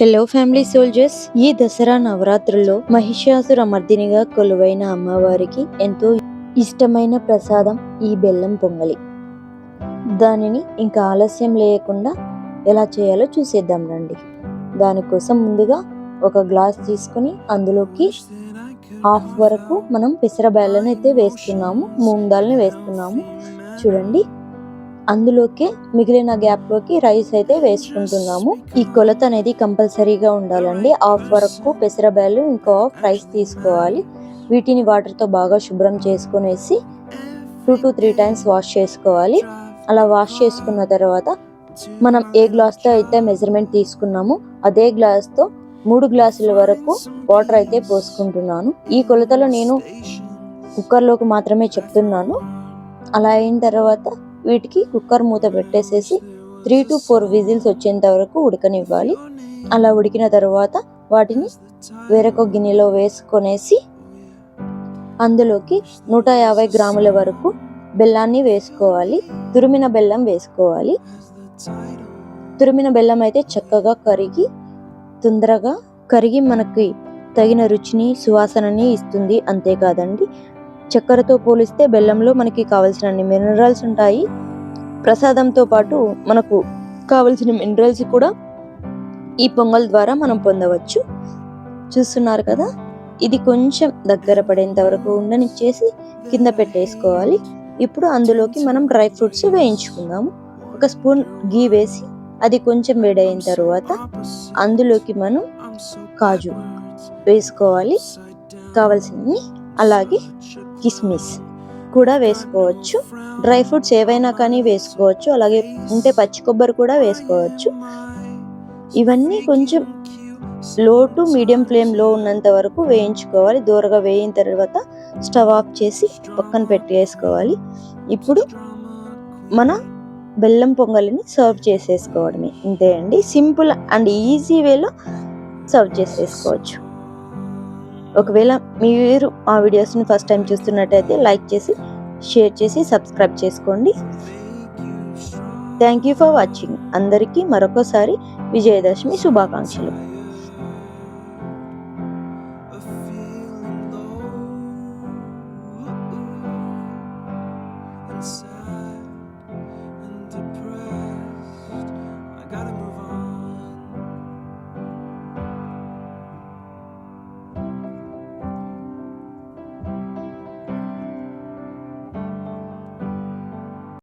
Hello family soldiers, ఈ దసరా నవరాత్రుల్లో మహిషాసుర మర్దినిగా కొలువైన అమ్మవారికి ఎంతో ఇష్టమైన ప్రసాదం ఈ బెల్లం పొంగలి. దానిని ఇంకా ఆలస్యం లేకుండా ఎలా చేయాలో చూసేద్దాం రండి. దానికోసం ముందుగా ఒక గ్లాస్ తీసుకుని అందులోకి హాఫ్ వరకు మనం పెసరబ్యాళ్ళను అయితే వేస్తున్నాము, మూంగ్ దాల్ని వేస్తున్నాము. చూడండి, అందులోకి మిగిలిన గ్యాప్లోకి రైస్ అయితే వేసుకుంటున్నాము. ఈ కొలత అనేది కంపల్సరీగా ఉండాలండి. హాఫ్ వరకు పెసరబ్యాళ్ళు, ఇంకో హాఫ్ రైస్ తీసుకోవాలి. వీటిని వాటర్తో బాగా శుభ్రం చేసుకునేసి 2 to 3 times వాష్ చేసుకోవాలి. అలా వాష్ చేసుకున్న తర్వాత మనం ఏ గ్లాస్తో అయితే మెజర్మెంట్ తీసుకున్నామో అదే గ్లాస్తో 3 గ్లాసుల వరకు వాటర్ అయితే పోసుకుంటున్నాను. ఈ కొలతలో నేను కుక్కర్లోకి మాత్రమే చెప్తున్నాను. అలా అయిన తర్వాత వీటికి కుక్కర్ మూత పెట్టేసేసి 3 to 4 విజిల్స్ వచ్చేంత వరకు ఉడకనివ్వాలి. అలా ఉడికిన తర్వాత వాటిని వేరొక గిన్నెలో వేసుకొనేసి అందులోకి 150 గ్రాముల వరకు బెల్లాన్ని వేసుకోవాలి. తురిమిన బెల్లం వేసుకోవాలి. తురిమిన బెల్లం అయితే చక్కగా తొందరగా కరిగి మనకి తగిన రుచిని, సువాసనని ఇస్తుంది. అంతేకాదండి, చక్కెరతో పోలిస్తే బెల్లంలో మనకి కావలసిన మినరల్స్ ఉంటాయి. ప్రసాదంతో పాటు మనకు కావలసిన మినరల్స్ కూడా ఈ పొంగల్ ద్వారా మనం పొందవచ్చు. చూస్తున్నారు కదా, ఇది కొంచెం దగ్గర పడేంత వరకు ఉండనిచ్చేసి కింద పెట్టేసుకోవాలి. ఇప్పుడు అందులోకి మనం డ్రై ఫ్రూట్స్ వేయించుకుందాము. 1 స్పూన్ గీ వేసి అది కొంచెం వేడైన తర్వాత అందులోకి మనం కాజు వేసుకోవాలి, కావలసినవి. అలాగే కిస్మిస్ కూడా వేసుకోవచ్చు. డ్రై ఫ్రూట్స్ ఏవైనా కానీ వేసుకోవచ్చు. అలాగే ఉంటే పచ్చి కొబ్బరి కూడా వేసుకోవచ్చు. ఇవన్నీ కొంచెం లో టు మీడియం ఫ్లేమ్లో ఉన్నంత వరకు వేయించుకోవాలి. దూరగా వేయిన తర్వాత స్టవ్ ఆఫ్ చేసి పక్కన పెట్టేసుకోవాలి. ఇప్పుడు మన బెల్లం పొంగలిని సర్వ్ చేసేసుకోవడమే. ఇంతే అండి, సింపుల్ అండ్ ఈజీ వేలో సర్వ్ చేసేసుకోవచ్చు. ఒకవేళ మీరు ఆ వీడియోస్ని ఫస్ట్ టైం చూస్తున్నట్టయితే లైక్ చేసి, షేర్ చేసి, సబ్స్క్రైబ్ చేసుకోండి. Thank you for watching. అందరికీ మరొకసారి విజయదశమి శుభాకాంక్షలు.